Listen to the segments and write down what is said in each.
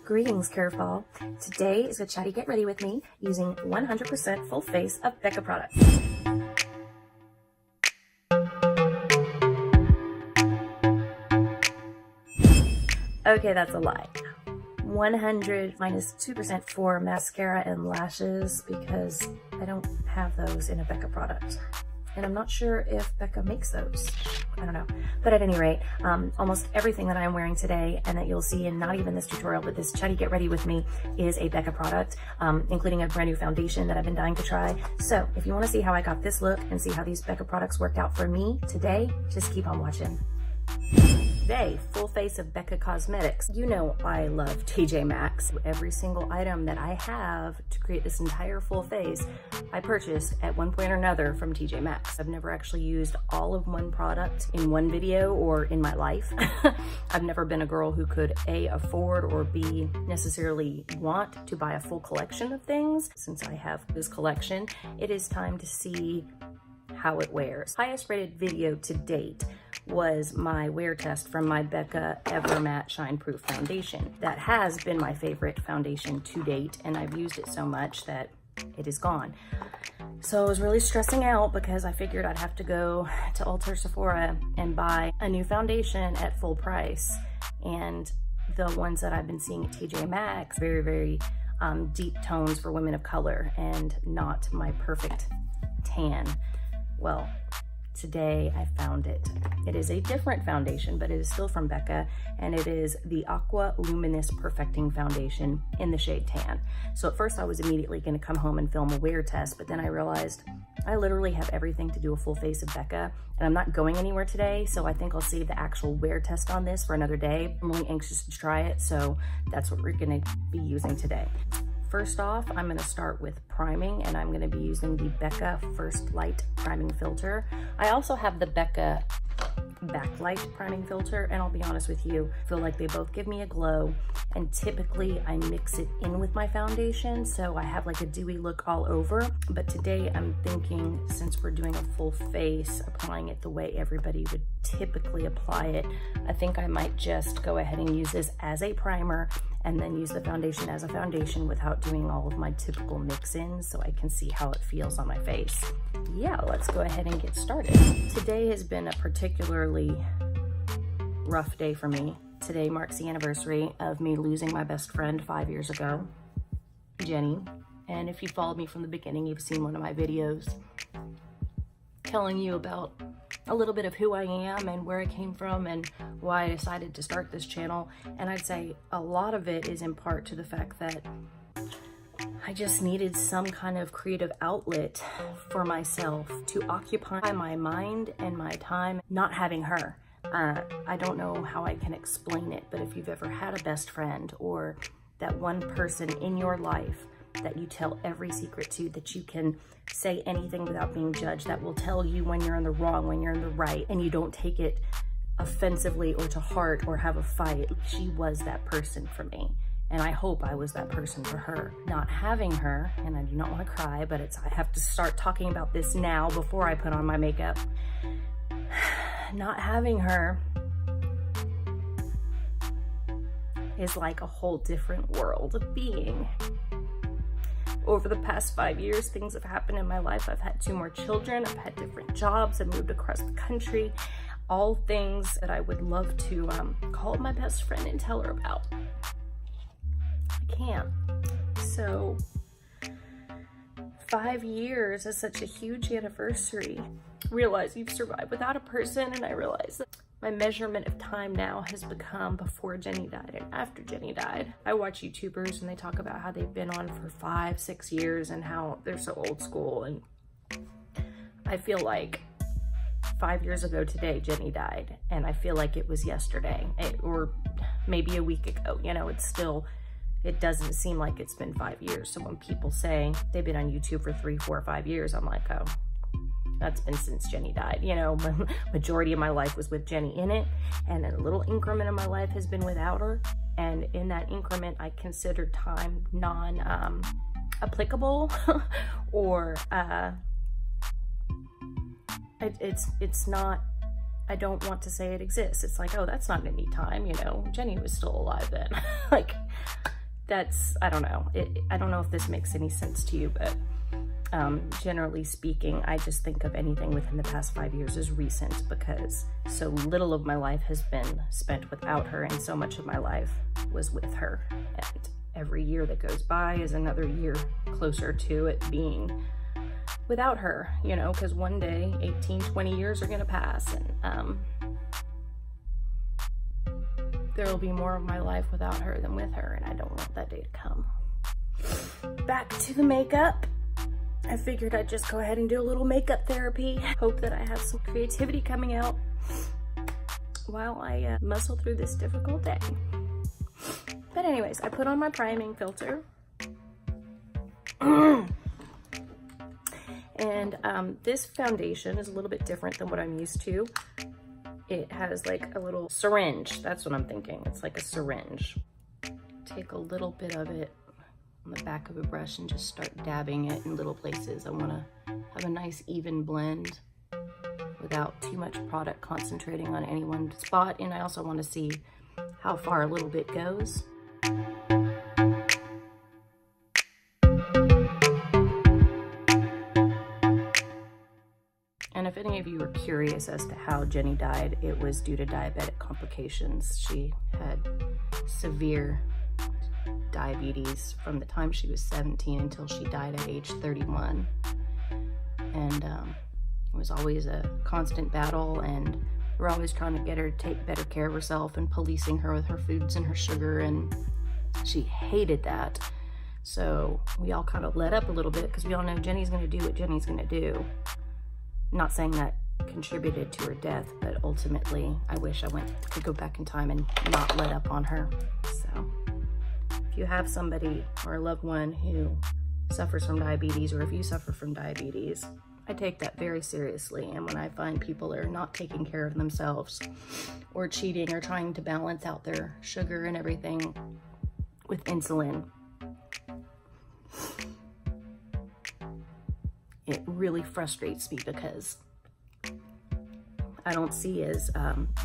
Greetings, Curveball. Today is a chatty get ready with me using 100% full face of Becca Products. Okay, that's a lie. 100 minus 2% for mascara and lashes because I don't have those in a Becca product. And I'm not sure if Becca makes those. I don't know. But at any rate, almost everything that I'm wearing today and that you'll see in not even this tutorial, but this chatty get ready with me is a Becca product, including a brand new foundation that I've been dying to try. So if you want to see how I got this look and see how these Becca products worked out for me today, just keep on watching. Today, full face of Becca Cosmetics. You know I love TJ Maxx. Every single item that I have to create this entire full face, I purchased at one point or another from TJ Maxx. I've never actually used all of one product in one video or in my life. I've never been a girl who could A, afford, or B, necessarily want to buy a full collection of things. Since I have this collection, it is time to see how it wears. Highest rated video to date was my wear test from my Becca Ever Matte Shine Proof Foundation. That has been my favorite foundation to date, and I've used it so much that it is gone. So I was really stressing out because I figured I'd have to go to Ulta Sephora and buy a new foundation at full price. And the ones that I've been seeing at TJ Maxx, very, very deep tones for women of color and not my perfect tan. Well, today I found it. It is a different foundation, but it is still from Becca, and it is the Aqua Luminous Perfecting Foundation in the shade tan. So at first I was immediately gonna come home and film a wear test, but then I realized I literally have everything to do a full face of Becca, and I'm not going anywhere today, so I think I'll save the actual wear test on this for another day. I'm really anxious to try it, so that's what we're gonna be using today. First off, I'm going to start with priming, and I'm going to be using the Becca First Light Priming Filter. I also have the Becca Backlight Priming Filter, and I'll be honest with you, I feel like they both give me a glow, and typically I mix it in with my foundation, so I have like a dewy look all over. But today I'm thinking, since we're doing a full face, applying it the way everybody would typically apply it, I think I might just go ahead and use this as a primer and then use the foundation as a foundation without doing all of my typical mix-ins, so I can see how it feels on my face. Yeah, let's go ahead and get started. Today has been a particularly rough day for me. Today marks the anniversary of me losing my best friend 5 years ago, Jenny. And if you followed me from the beginning, you've seen one of my videos telling you about a little bit of who I am and where I came from and why I decided to start this channel. And I'd say a lot of it is in part to the fact that I just needed some kind of creative outlet for myself to occupy my mind and my time not having her. I don't know how I can explain it, but if you've ever had a best friend or that one person in your life that you tell every secret to, that you can say anything without being judged, that will tell you when you're in the wrong, when you're in the right, and you don't take it offensively or to heart or have a fight. She was that person for me, and I hope I was that person for her. Not having her, and I do not want to cry, but I have to start talking about this now before I put on my makeup. Not having her is like a whole different world of being. Over the past 5 years, things have happened in my life. I've had 2 more children, I've had different jobs, I've moved across the country, all things that I would love to call my best friend and tell her about. I can't. So 5 years is such a huge anniversary. Realize you've survived without a person, and I realize that my measurement of time now has become before Jenny died and after Jenny died. I watch YouTubers and they talk about how they've been on for 5-6 years and how they're so old school, and I feel like 5 years ago today Jenny died, and I feel like it was yesterday or maybe a week ago. You know, it doesn't seem like it's been 5 years. So when people say they've been on YouTube for 3, 4, 5 years, I'm like, oh, that's been since Jenny died. You know, majority of my life was with Jenny in it, and a little increment of my life has been without her. And in that increment, I consider time applicable or it's not. I don't want to say it exists. It's like, oh, that's not any time. You know, Jenny was still alive then. Like, that's, I don't know. I don't know if this makes any sense to you, but generally speaking, I just think of anything within the past 5 years as recent because so little of my life has been spent without her and so much of my life was with her. And every year that goes by is another year closer to it being without her, you know, because one day 18, 20 years are gonna pass and there will be more of my life without her than with her, and I don't want that day to come. Back to the makeup. I figured I'd just go ahead and do a little makeup therapy. Hope that I have some creativity coming out while I muscle through this difficult day. But anyways, I put on my priming filter. And this foundation is a little bit different than what I'm used to. It has like a little syringe. That's what I'm thinking. It's like a syringe. Take a little bit of it on the back of a brush and just start dabbing it in little places. I want to have a nice even blend without too much product concentrating on any one spot. And I also want to see how far a little bit goes. And if any of you are curious as to how Jenny died, it was due to diabetic complications. She had severe diabetes from the time she was 17 until she died at age 31. And it was always a constant battle, and we're always trying to get her to take better care of herself and policing her with her foods and her sugar, and she hated that. So we all kind of let up a little bit because we all know Jenny's going to do what Jenny's going to do. Not saying that contributed to her death, but ultimately I wish I could go back in time and not let up on her. So if you have somebody or a loved one who suffers from diabetes, or if you suffer from diabetes, I take that very seriously. And when I find people are not taking care of themselves or cheating or trying to balance out their sugar and everything with insulin, it really frustrates me because I don't see as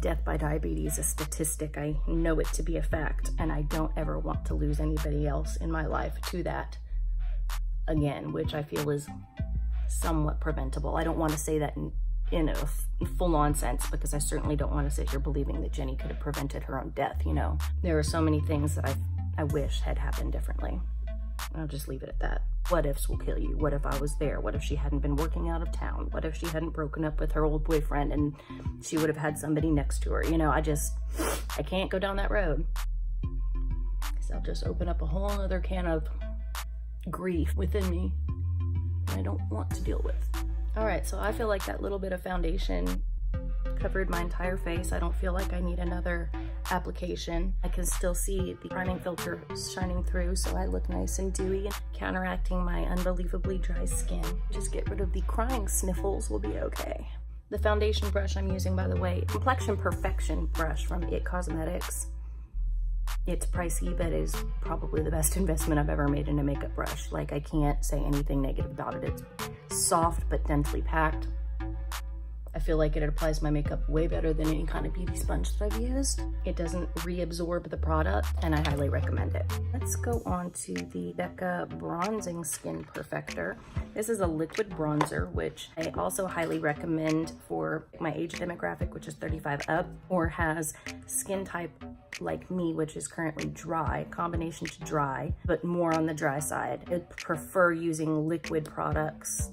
death by diabetes a statistic. I know it to be a fact, and I don't ever want to lose anybody else in my life to that again, which I feel is somewhat preventable. I don't want to say that in a full-on sense, because I certainly don't want to sit here believing that Jenny could have prevented her own death, you know. There are so many things that I wish had happened differently. I'll just leave it at that. What ifs will kill you. What if I was there? What if she hadn't been working out of town? What if she hadn't broken up with her old boyfriend and she would have had somebody next to her? You know, I can't go down that road. So I'll just open up a whole other can of grief within me that I don't want to deal with. All right, so I feel like that little bit of foundation covered my entire face. I don't feel like I need another application. I can still see the priming filter shining through, so I look nice and dewy and counteracting my unbelievably dry skin. Just get rid of the crying sniffles, will be okay. The foundation brush I'm using, by the way, Complexion Perfection brush from It Cosmetics. It's pricey, but is probably the best investment I've ever made in a makeup brush. Like, I can't say anything negative about it. It's soft but densely packed. I feel like it applies my makeup way better than any kind of beauty sponge that I've used. It doesn't reabsorb the product, and I highly recommend it. Let's go on to the Becca Bronzing Skin Perfector. This is a liquid bronzer, which I also highly recommend for my age demographic, which is 35 up, or has skin type like me, which is currently dry, combination to dry, but more on the dry side. I prefer using liquid products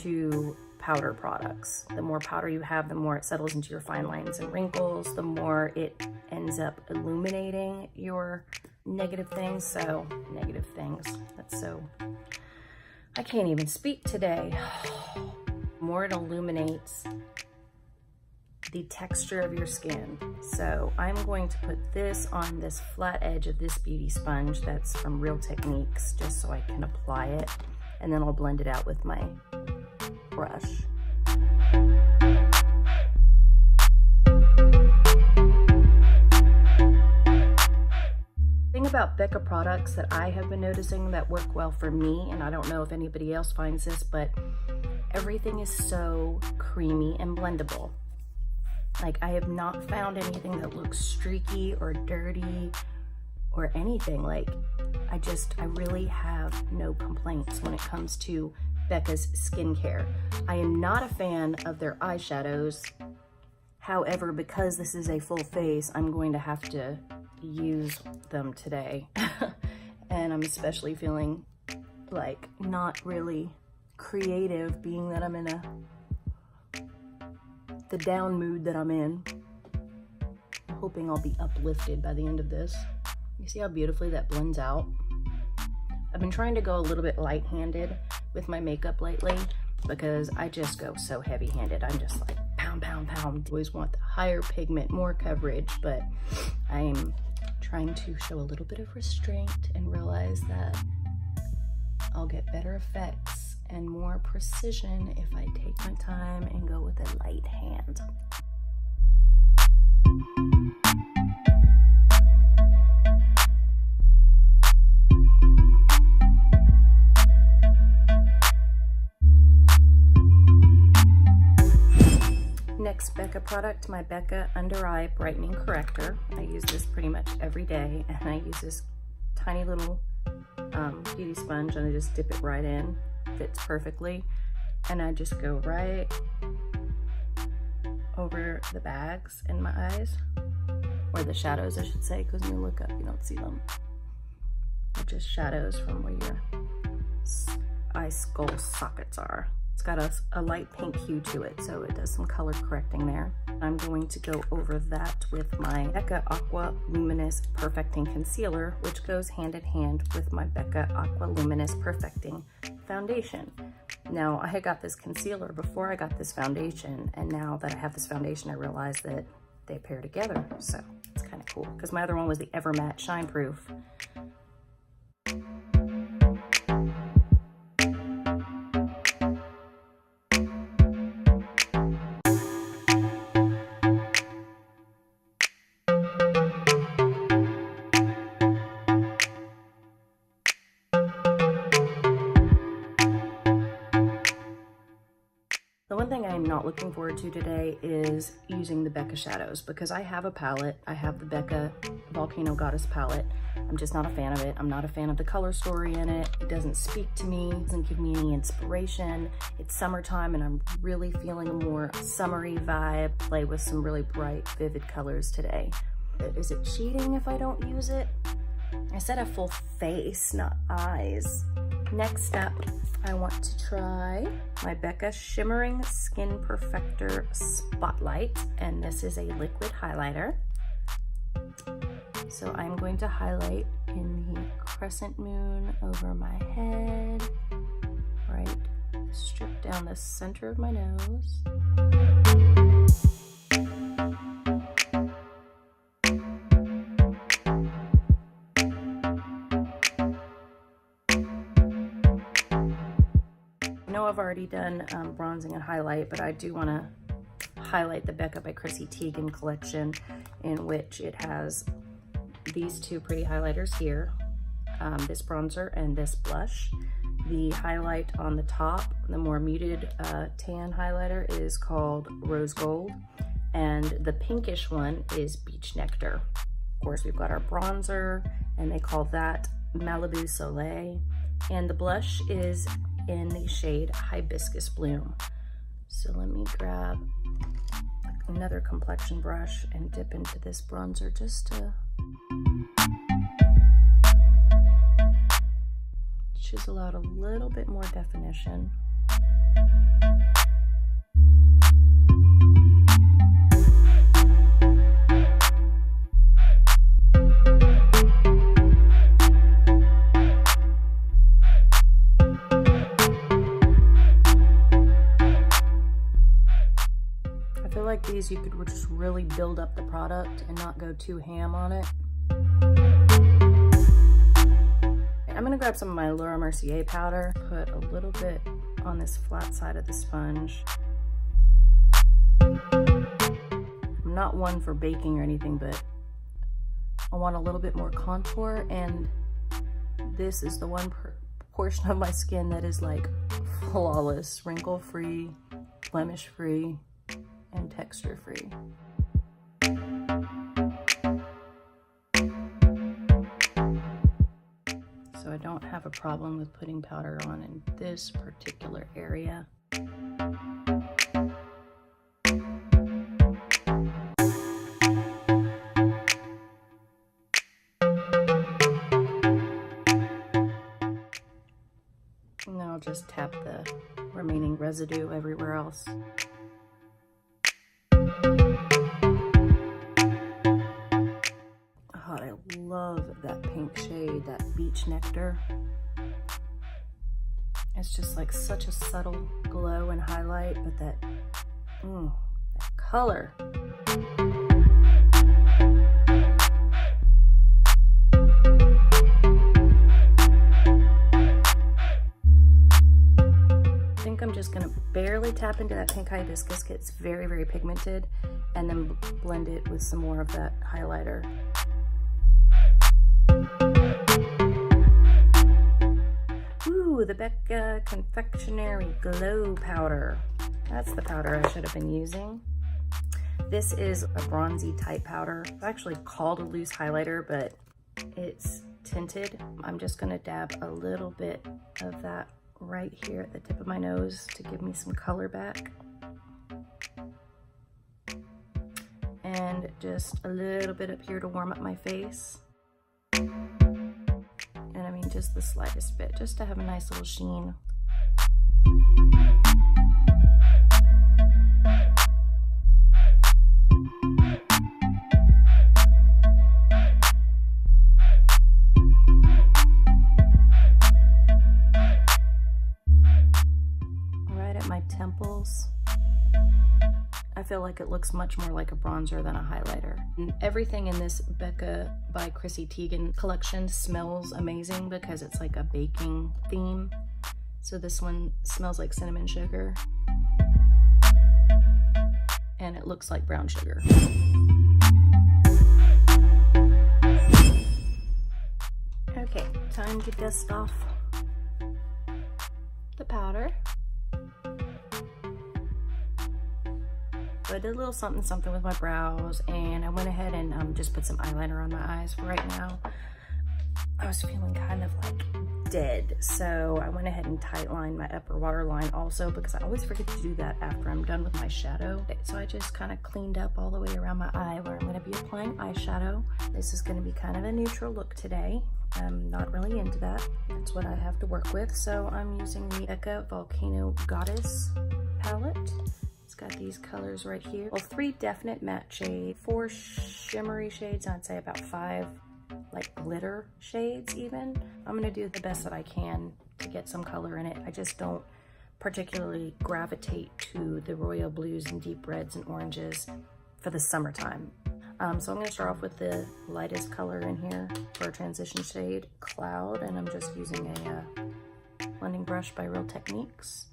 to powder products. The more powder you have, the more it settles into your fine lines and wrinkles, the more it ends up illuminating your negative things. I can't even speak today. More it illuminates the texture of your skin. So I'm going to put this on this flat edge of this beauty sponge that's from Real Techniques, just so I can apply it, and then I'll blend it out with my brush. Thing about Becca products that I have been noticing that work well for me, and I don't know if anybody else finds this, but everything is so creamy and blendable. Like, I have not found anything that looks streaky or dirty or anything. Like, I really have no complaints when it comes to Becca's skincare. I am not a fan of their eyeshadows. However, because this is a full face, I'm going to have to use them today. And I'm especially feeling like not really creative, being that I'm in the down mood that I'm in. I'm hoping I'll be uplifted by the end of this. You see how beautifully that blends out? I've been trying to go a little bit light-handed with my makeup lately because I just go so heavy-handed. I'm just like pound, pound, pound. Always want the higher pigment, more coverage, but I'm trying to show a little bit of restraint and realize that I'll get better effects and more precision if I take my time and go with a light hand. Next Becca product, my Becca Under Eye Brightening Corrector. I use this pretty much every day, and I use this tiny little beauty sponge, and I just dip it right in. Fits perfectly, and I just go right over the bags in my eyes, or the shadows I should say, because when you look up you don't see them. They're just shadows from where your eye skull sockets are. It's got a light pink hue to it, so it does some color correcting there. I'm going to go over that with my Becca Aqua Luminous Perfecting Concealer, which goes hand in hand with my Becca Aqua Luminous Perfecting Foundation. Now, I had got this concealer before I got this foundation, and now that I have this foundation, I realize that they pair together, so it's kind of cool, because my other one was the Ever Matte Shine Proof. The one thing I'm not looking forward to today is using the Becca shadows, because I have a palette. I have the Becca Volcano Goddess palette. I'm just not a fan of it. I'm not a fan of the color story in it. It doesn't speak to me. It doesn't give me any inspiration. It's summertime and I'm really feeling a more summery vibe. Play with some really bright, vivid colors today. Is it cheating if I don't use it? I said a full face, not eyes. Next up, I want to try my Becca Shimmering Skin Perfector Spotlight, and this is a liquid highlighter. So I'm going to highlight in the crescent moon over my head, right, strip down the center of my nose. I know I've already done bronzing and highlight, but I do want to highlight the Becca by Chrissy Tiegen collection, in which it has these two pretty highlighters here, this bronzer and this blush. The highlight on the top, the more muted tan highlighter, is called Rose Gold, and the pinkish one is Beach Nectar. Of course, we've got our bronzer, and they call that Malibu Soleil, and the blush is in the shade Hibiscus Bloom. So let me grab another complexion brush and dip into this bronzer just to chisel out a little bit more definition. These you could just really build up the product and not go too ham on it. I'm gonna grab some of my Laura Mercier powder, put a little bit on this flat side of the sponge. I'm not one for baking or anything, but I want a little bit more contour, and this is the one portion of my skin that is like flawless, wrinkle-free, blemish-free, and texture-free. so I don't have a problem with putting powder on in this particular area. And then I'll just tap the remaining residue everywhere else. Oh, I love that pink shade, that Beach Nectar. It's just like such a subtle glow and highlight, but that color. I think I'm just gonna barely tap into that pink hibiscus. It's very, very pigmented, and then blend it with some more of that highlighter. Ooh, the Becca Confectionary Glow Powder. That's the powder I should have been using. This is a bronzy type powder. It's actually called a loose highlighter, but it's tinted. I'm just gonna dab a little bit of that right here at the tip of my nose to give me some color back. And just a little bit up here to warm up my face. And I mean just the slightest bit, just to have a nice little sheen. Right at my temples. I feel like it looks much more like a bronzer than a highlighter. And everything in this Becca by Chrissy Tiegen collection smells amazing because it's like a baking theme. So this one smells like cinnamon sugar. And it looks like brown sugar. Okay, time to dust off the powder. So I did a little something with my brows, and I went ahead and just put some eyeliner on my eyes for right now. I was feeling kind of like dead, so I went ahead and tightlined my upper waterline also, because I always forget to do that after I'm done with my shadow. So I just kind of cleaned up all the way around my eye where I'm going to be applying eyeshadow. This is going to be kind of a neutral look today. I'm not really into that. That's what I have to work with. So I'm using the Becca Volcano Goddess palette. It's got these colors right here. Well, 3 definite matte shades, 4 shimmery shades, I'd say about 5 like glitter shades even. I'm gonna do the best that I can to get some color in it. I just don't particularly gravitate to the royal blues and deep reds and oranges for the summertime. So I'm gonna start off with the lightest color in here for a transition shade, Cloud, and I'm just using a blending brush by Real Techniques.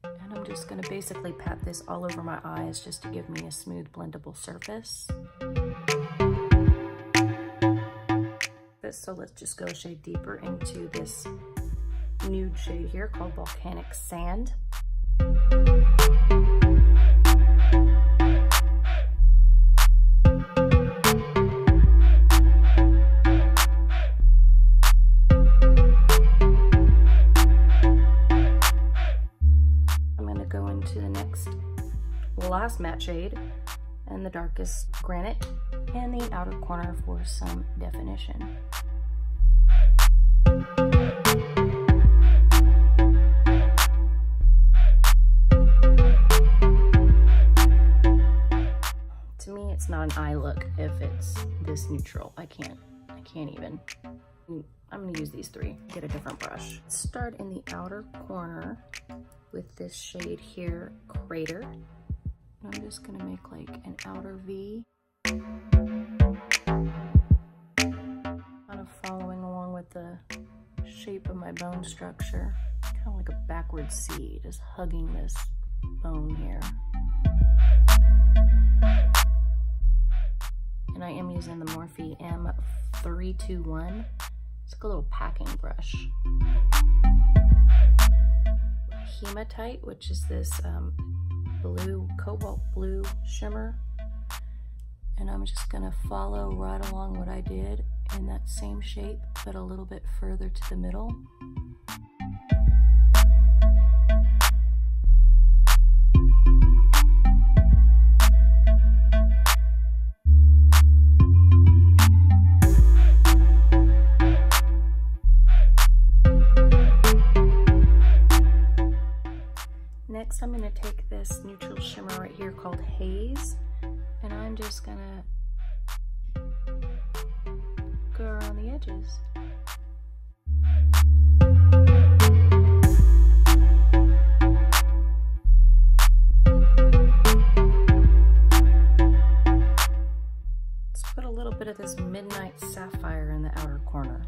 And I'm just going to basically pat this all over my eyes just to give me a smooth blendable surface. So let's just go a shade deeper into this nude shade here called Volcanic Sand. Last matte shade and the darkest Granite and the outer corner for some definition. To me, it's not an eye look if it's this neutral. I can't even. I'm gonna use these 3, get a different brush. Start in the outer corner with this shade here, Crater. I'm just gonna make like an outer V. Kind of following along with the shape of my bone structure. Kind of like a backward C, just hugging this bone here. And I am using the Morphe M321. It's like a little packing brush. Hematite, which is this blue, cobalt blue shimmer, and I'm just gonna follow right along what I did in that same shape, but a little bit further to the middle. Next, I'm going to take this neutral shimmer right here called Haze, and I'm just going to go around the edges. Let's put a little bit of this Midnight Sapphire in the outer corner.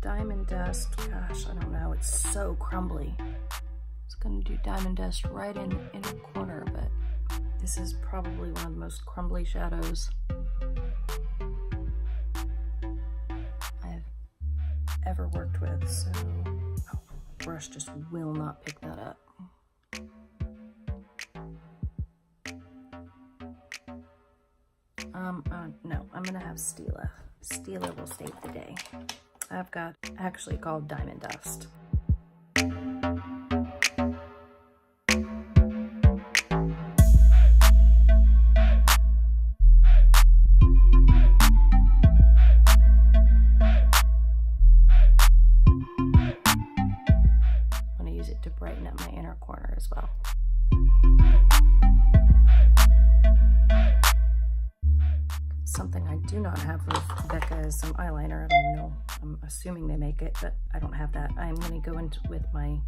Diamond dust, gosh, I don't know, it's so crumbly. I was gonna do diamond dust right in the corner, but this is probably one of the most crumbly shadows I've ever worked with, so brush just will not pick that up. No, I'm gonna have Stila. Stila will save the day. I've got actually called Diamond Dust. I'm going to use it to brighten up my inner corner as well. Something I do not have with Becca is some eyeliner. I don't know. I'm assuming they make it, but I don't have that. I'm going to go into with my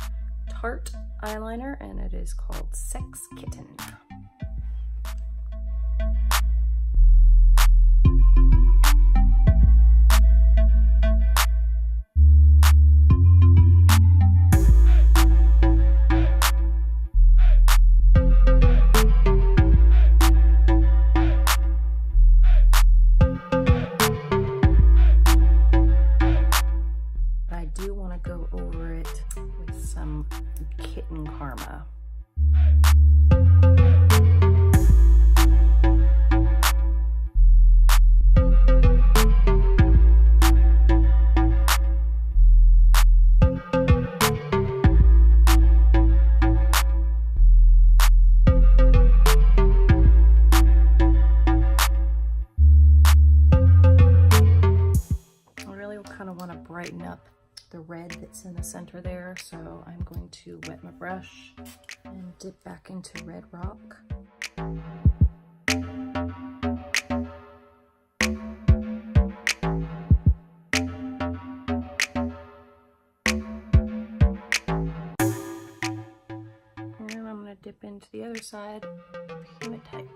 Tarte eyeliner, and it is called Sex Kitten. Kitten Karma. I really kind of want to brighten up the red that's in the center there, so I'm going to wet my brush and dip back into Red Rock. And I'm going to dip into the other side, hematite.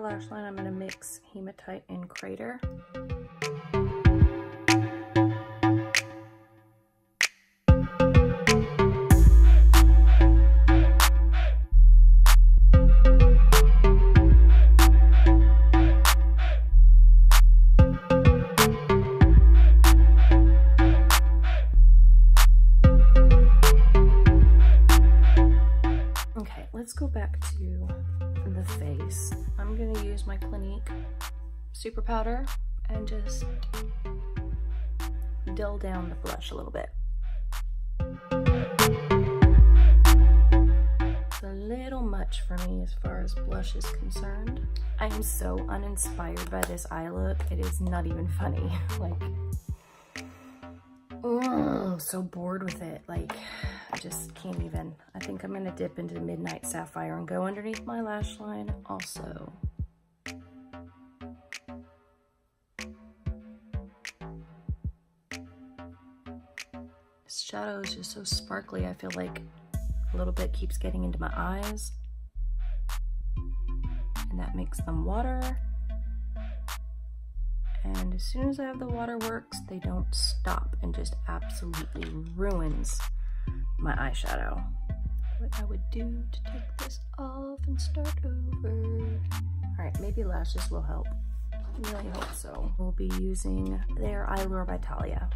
Lash line, I'm going to mix hematite and crater. Okay, let's go back to the face. I'm going to use my Clinique super powder and just dull down the blush a little bit. It's a little much for me as far as blush is concerned. I am so uninspired by this eye look, it is not even funny. Like, I'm so bored with it. Like, I just can't even. I think I'm gonna dip into Midnight Sapphire and go underneath my lash line also. This shadow is just so sparkly. I feel like a little bit keeps getting into my eyes, and that makes them water. And as soon as I have the waterworks, they don't stop and just absolutely ruins my eyeshadow. What I would do to take this off and start over. All right, maybe lashes will help. I really hope so. We'll be using their Eyelure by Talia.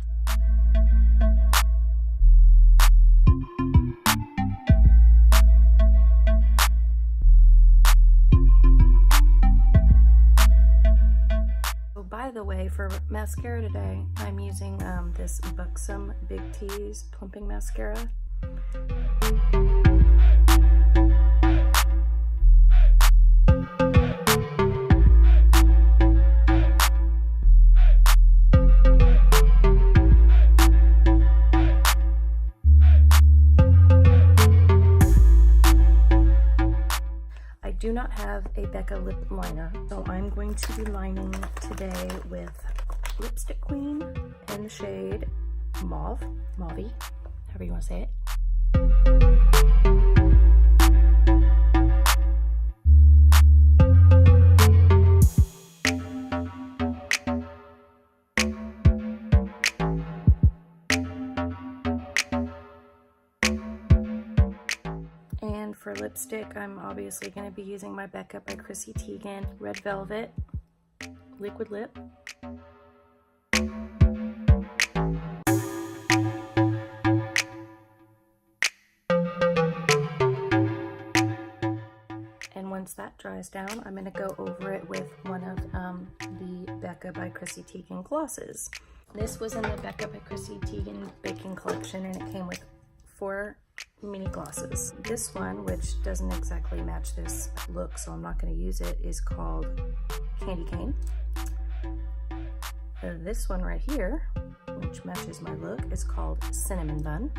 By the way, for mascara today, I'm using this Buxom Big T's Plumping Mascara. I do not have a Becca lip liner, so I'm going to be lining today with Lipstick Queen in the shade Mauve, Mauvey, however you want to say it. And for lipstick, I'm obviously going to be using my Becca by Chrissy Tiegen Red Velvet Liquid Lip. And once that dries down, I'm going to go over it with one of the Becca by Chrissy Tiegen glosses. This was in the Becca by Chrissy Tiegen Baking Collection, and it came with 4 mini glosses. This one, which doesn't exactly match this look, so I'm not going to use it, is called Candy Cane. This one right here, which matches my look, is called Cinnamon Bun.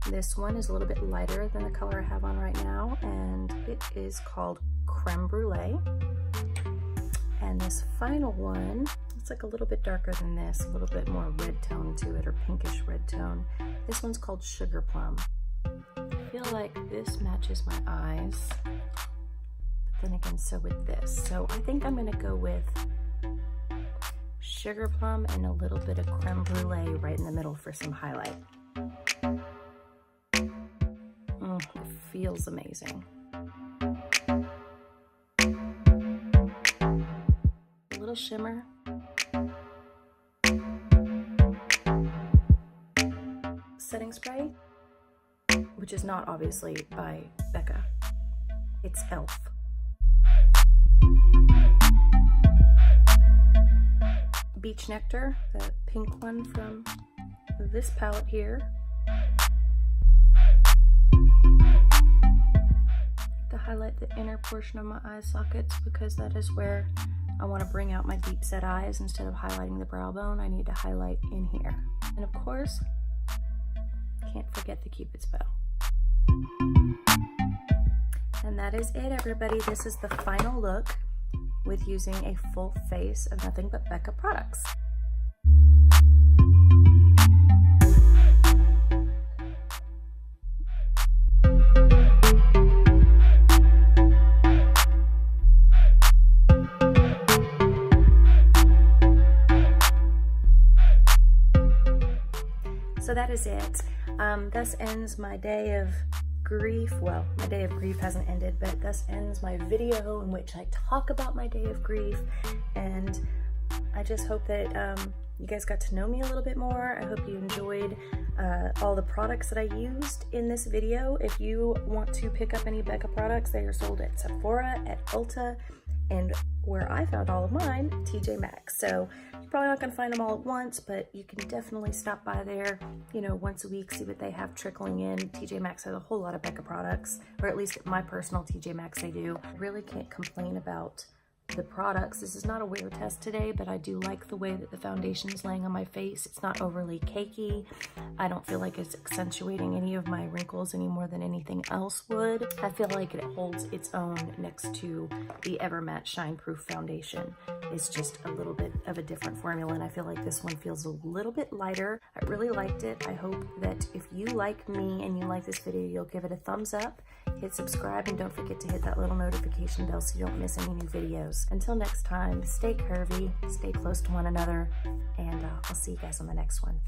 This one is a little bit lighter than the color I have on right now, and it is called Creme Brûlée. And this final one, it's like a little bit darker than this, a little bit more red tone to it, or pinkish red tone. This one's called Sugar Plum. I feel like this matches my eyes, but then again, so with this. So I think I'm gonna go with Sugar Plum and a little bit of Creme Brûlée right in the middle for some highlight. It feels amazing. A little shimmer. Setting spray, which is not obviously by Becca. It's e.l.f. Beach Nectar, the pink one from this palette here. To highlight the inner portion of my eye sockets, because that is where I want to bring out my deep set eyes. Instead of highlighting the brow bone, I need to highlight in here. And of course, can't forget the Cupid's bow. And that is it, everybody. This is the final look with using a full face of nothing but Becca products. So that is it. Thus ends my day of grief. Well, my day of grief hasn't ended, but thus ends my video in which I talk about my day of grief. And I just hope that you guys got to know me a little bit more. I hope you enjoyed all the products that I used in this video. If you want to pick up any Becca products, they are sold at Sephora, at Ulta, And where I found all of mine, TJ Maxx. So you're probably not gonna find them all at once, but you can definitely stop by there, you know, once a week, see what they have trickling in. TJ Maxx has a whole lot of Becca products, or at least my personal TJ Maxx they do. I really can't complain about the products. This is not a wear test today, but I do like the way that the foundation is laying on my face. It's not overly cakey. I don't feel like it's accentuating any of my wrinkles any more than anything else would. I feel like it holds its own next to the Ever Matte Shine Proof foundation. It's just a little bit of a different formula, and I feel like this one feels a little bit lighter. I really liked it. I hope that if you like me and you like this video, you'll give it a thumbs up, hit subscribe, and don't forget to hit that little notification bell so you don't miss any new videos. Until next time, stay curvy, stay close to one another, and I'll see you guys on the next one.